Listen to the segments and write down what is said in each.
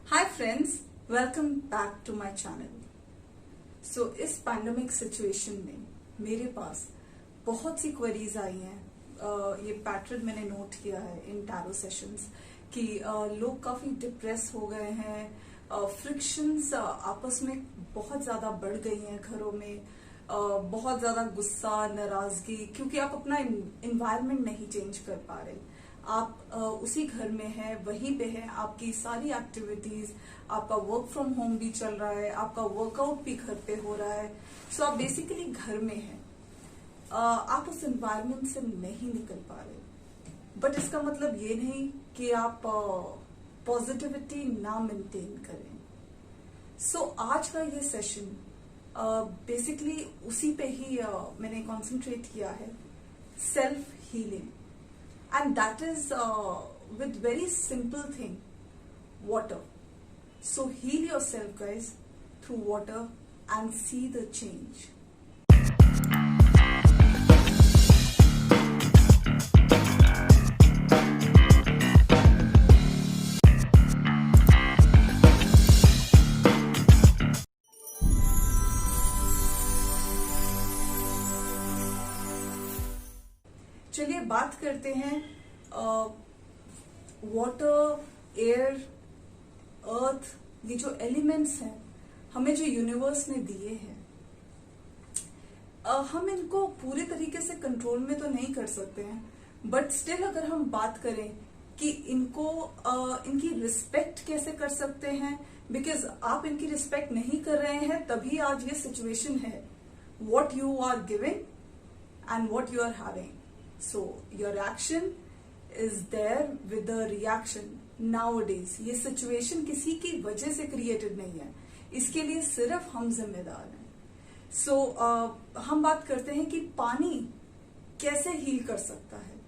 Hi friends, welcome back to my channel. So इस pandemic situation में मेरे पास बहुत सी क्वेरीज आई हैं। ये पैटर्न मैंने नोट किया है इन टैरो सेशंस कि लोग काफी डिप्रेस हो गए हैं। फ्रिक्शंस आपस में बहुत ज्यादा बढ़ गई हैं घरों में। बहुत ज्यादा गुस्सा, नाराजगी, क्योंकि आप अपना इन्वायरमेंट नहीं चेंज कर पा रहे। आप उसी घर में हैं, वहीं पे हैं, आपकी सारी एक्टिविटीज, आपका वर्क फ्रॉम होम भी चल रहा है, आपका वर्कआउट भी घर पे हो रहा है। सो आप बेसिकली घर में हैं। आप उस एनवायरनमेंट से नहीं निकल पा रहे। बट इसका मतलब ये नहीं कि आप पॉजिटिविटी ना मेंटेन करें। सो आज का ये सेशन बेसिकली उसी पे ही मैंने कंसंट्रेट किया है, self healing. And that is with very simple thing, water. So heal yourself guys through water and see the change. चलिए बात करते हैं वाटर, एयर, अर्थ, ये जो एलिमेंट्स हैं हमें जो यूनिवर्स ने दिए हैं, हम इनको पूरे तरीके से कंट्रोल में तो नहीं कर सकते हैं। बट स्टिल अगर हम बात करें कि इनको इनकी रिस्पेक्ट कैसे कर सकते हैं, बिकॉज आप इनकी रिस्पेक्ट नहीं कर रहे हैं तभी आज ये सिचुएशन है। What you are giving and what you are having. So your action is there with the reaction nowadays. ये सिचुएशन किसी की वजह से क्रिएटेड नहीं है, इसके लिए सिर्फ हम जिम्मेदार हैं। So हम बात करते हैं कि पानी कैसे हील कर सकता है।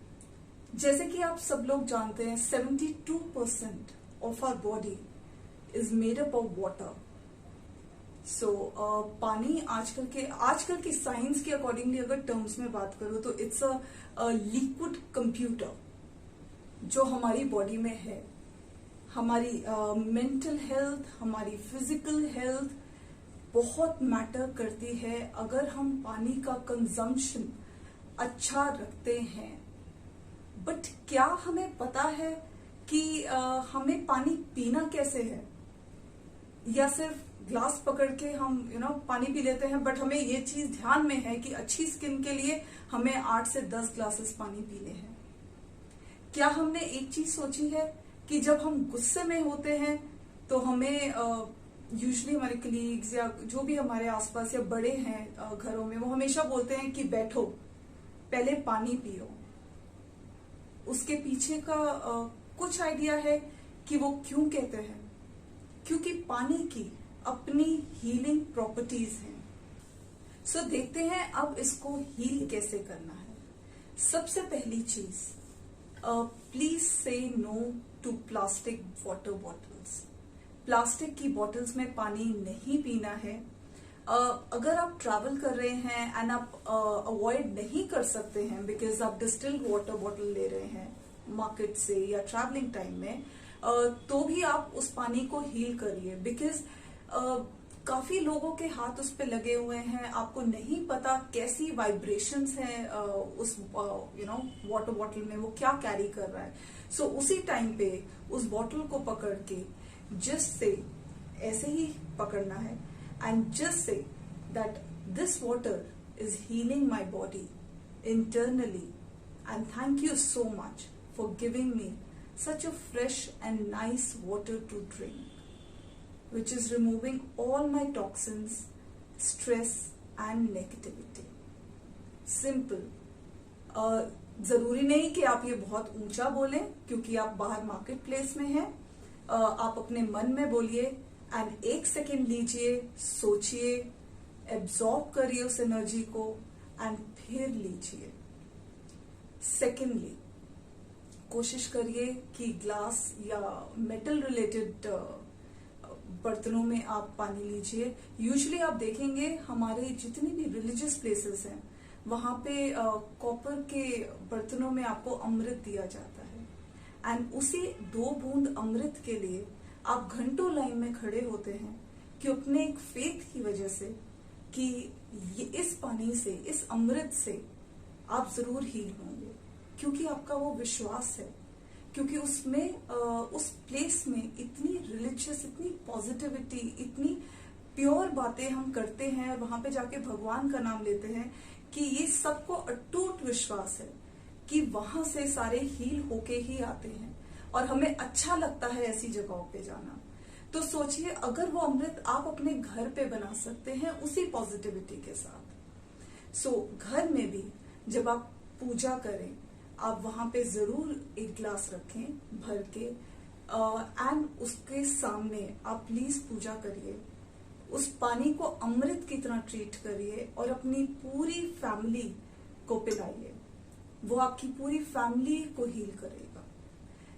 जैसे कि आप सब लोग जानते हैं 72% of our body is made up of water. सो पानी आजकल की साइंस के अकॉर्डिंगली अगर टर्म्स में बात करूं तो इट्स अ लिक्विड कंप्यूटर जो हमारी बॉडी में है। हमारी मेंटल हेल्थ, हमारी फिजिकल हेल्थ बहुत मैटर करती है अगर हम पानी का कंजम्पशन अच्छा रखते हैं। बट क्या हमें पता है कि हमें पानी पीना कैसे है, या सिर्फ ग्लास पकड़ के हम पानी पी लेते हैं। बट हमें ये चीज ध्यान में है कि अच्छी स्किन के लिए हमें 8 से 10 ग्लासेस पानी पीने हैं। क्या हमने एक चीज सोची है कि जब हम गुस्से में होते हैं तो हमें यूजुअली हमारे कलीग्स या जो भी हमारे आसपास या बड़े हैं घरों में, वो हमेशा बोलते हैं कि बैठो, पहले पानी पियो। उसके पीछे का कुछ आइडिया है कि वो क्यों कहते हैं, क्योंकि पानी की अपनी हीलिंग प्रॉपर्टीज हैं। सो देखते हैं अब इसको हील कैसे करना है। सबसे पहली चीज, please say no to plastic water bottles. Plastic की बॉटल्स में पानी नहीं पीना है। अगर आप ट्रैवल कर रहे हैं एंड आप अवॉइड नहीं कर सकते हैं बिकॉज आप डिस्टिल्ड वाटर बॉटल ले रहे हैं मार्केट से या ट्रैवलिंग टाइम में, तो भी आप उस पानी को हील करिए। बिकॉज काफी लोगों के हाथ उस पे लगे हुए हैं, आपको नहीं पता कैसी वाइब्रेशंस हैं उस वाटर बॉटल में, वो क्या कैरी कर रहा है। सो उसी टाइम पे उस बॉटल को पकड़ के जस्ट से ऐसे ही पकड़ना है and just say that this water is healing my body internally and thank you so much for giving me such a fresh and nice water to drink, which is removing all my toxins, stress and negativity. Simple. जरूरी नहीं कि आप ये बहुत ऊंचा बोलें क्योंकि आप बाहर मार्केट प्लेस में हैं। आप अपने मन में बोलिए एंड 1 सेकेंड लीजिए, सोचिए, एब्जॉर्ब करिए उस एनर्जी को एंड फिर लीजिए। सेकेंडली, कोशिश करिए कि ग्लास या मेटल रिलेटेड बर्तनों में आप पानी लीजिए। यूजुअली आप देखेंगे हमारे जितनी भी रिलीजियस प्लेसेस हैं वहां पे कॉपर के बर्तनों में आपको अमृत दिया जाता है एंड उसी 2 बूंद अमृत के लिए आप घंटों लाइन में खड़े होते हैं कि अपने एक फेथ की वजह से कि ये इस पानी से, इस अमृत से आप जरूर हील होंगे, क्योंकि आपका वो विश्वास है, क्योंकि उसमें उस प्लेस में इतनी रिलीजियस, इतनी पॉजिटिविटी, इतनी प्योर बातें हम करते हैं, वहां पे जाके भगवान का नाम लेते हैं कि ये सबको अटूट विश्वास है कि वहां से सारे हील होके ही आते हैं और हमें अच्छा लगता है ऐसी जगहों पे जाना। तो सोचिए, अगर वो अमृत आप अपने घर पे बना सकते हैं उसी पॉजिटिविटी के साथ, सो घर में भी जब आप पूजा करें, आप वहां पे जरूर एक गिलास रखें भर के, एंड उसके सामने आप प्लीज पूजा करिए, उस पानी को अमृत की तरह ट्रीट करिए और अपनी पूरी फैमिली को पिलाइए। वो आपकी पूरी फैमिली को हील करेगा।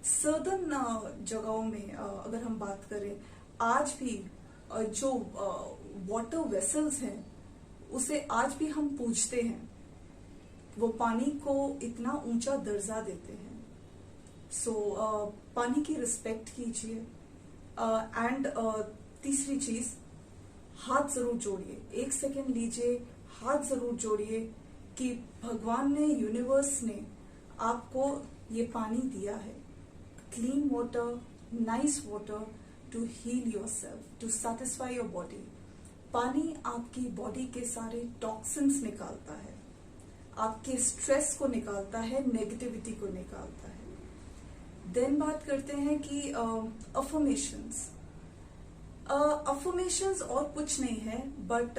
सर्दन जगहों में अगर हम बात करें, आज भी जो वाटर वेसल्स हैं उसे आज भी हम पूजते हैं, वो पानी को इतना ऊंचा दर्जा देते हैं। सो पानी की रिस्पेक्ट कीजिए। एंड तीसरी चीज, हाथ जरूर जोड़िए, 1 सेकेंड लीजिए, हाथ जरूर जोड़िए कि भगवान ने, यूनिवर्स ने आपको ये पानी दिया है, clean water, nice water to heal yourself, to satisfy your body. पानी आपकी बॉडी के सारे टॉक्सिन्स निकालता है, आपके स्ट्रेस को निकालता है, नेगेटिविटी को निकालता है। देन बात करते हैं कि अफर्मेशंस। अफर्मेशंस और कुछ नहीं है बट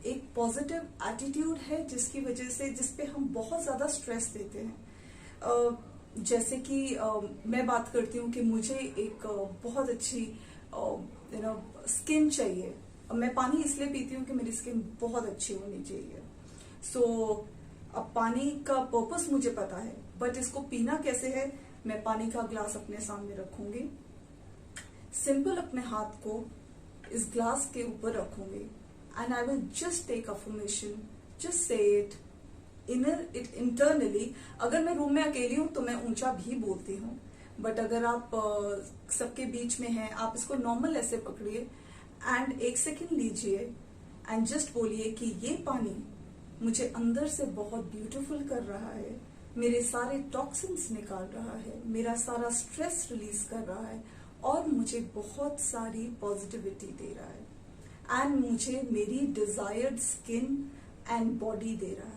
एक पॉजिटिव एटीट्यूड है जिसकी वजह से, जिसपे हम बहुत ज्यादा स्ट्रेस देते हैं। जैसे कि मैं बात करती हूँ कि मुझे एक बहुत अच्छी स्किन चाहिए, मैं पानी इसलिए पीती हूँ कि मेरी स्किन बहुत अच्छी होनी चाहिए। सो अब पानी का पर्पस मुझे पता है, बट इसको पीना कैसे है, मैं पानी का ग्लास अपने सामने रखूंगी, सिंपल अपने हाथ को इस ग्लास के ऊपर रखूंगी, and I will just take affirmation, just say it internally. अगर मैं रूम में अकेली हूं तो मैं ऊंचा भी बोलती हूँ, बट अगर आप सबके बीच में हैं, आप इसको नॉर्मल ऐसे पकड़िए एंड 1 सेकेंड लीजिए एंड जस्ट बोलिए कि ये पानी मुझे अंदर से बहुत ब्यूटीफुल कर रहा है, मेरे सारे टॉक्सिन्स निकाल रहा है, मेरा सारा स्ट्रेस रिलीज कर रहा है और मुझे बहुत सारी पॉजिटिविटी दे रहा है, एंड मुझे मेरी डिजायर्ड स्किन एंड बॉडी दे रहा है।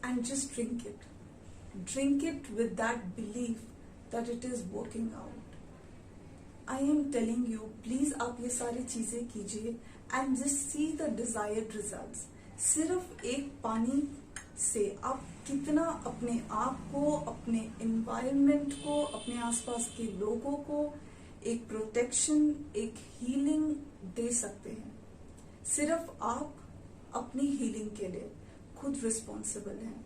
And just drink it with that belief that it is working out. I am telling you, please आप ये सारी चीजें कीजिए and just see the desired results. सिर्फ एक पानी से आप कितना अपने आप को, अपने एनवायरनमेंट को, अपने आसपास के लोगों को एक प्रोटेक्शन, एक हीलिंग दे सकते हैं। सिर्फ आप अपनी हीलिंग के लिए खुद रिस्पॉन्सिबल हैं।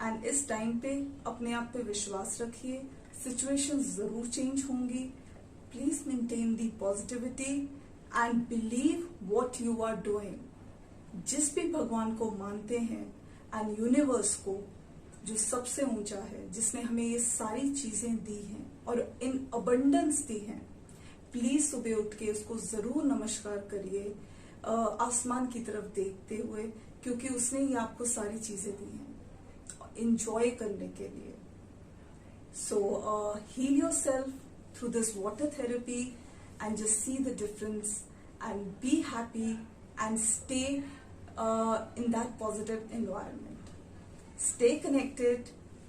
एंड इस टाइम पे अपने आप पे विश्वास रखिए, सिचुएशंस जरूर चेंज होंगी। Please maintain the positivity and believe what you are doing. जिस भी भगवान को मानते हैं एंड यूनिवर्स को, जो सबसे ऊंचा है, जिसने हमें ये सारी चीजें दी हैं और इन अबंडेंस दी हैं, प्लीज सुबह उठ के उसको जरूर नमस्कार करिए, आसमान की तरफ देखते हुए, क्योंकि उसने ही आपको सारी चीजें दी हैं एंजॉय करने के लिए। So heal yourself through this water therapy and just see the difference and be happy and stay in that positive environment. Stay connected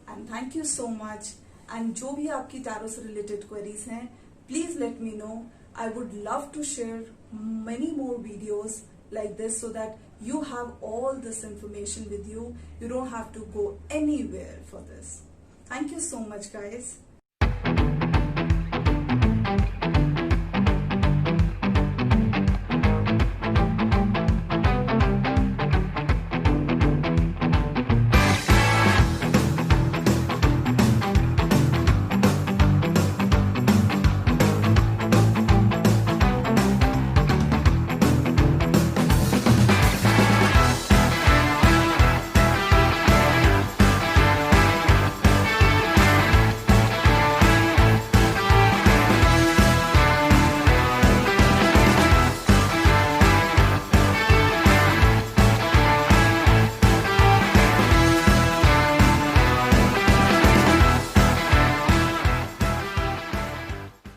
and thank you so much. And जो भी आपकी tarot से related queries हैं, please let me know. I would love to share many more videos like this so that you have all this information with you. You don't have to go anywhere for this. Thank you so much, guys.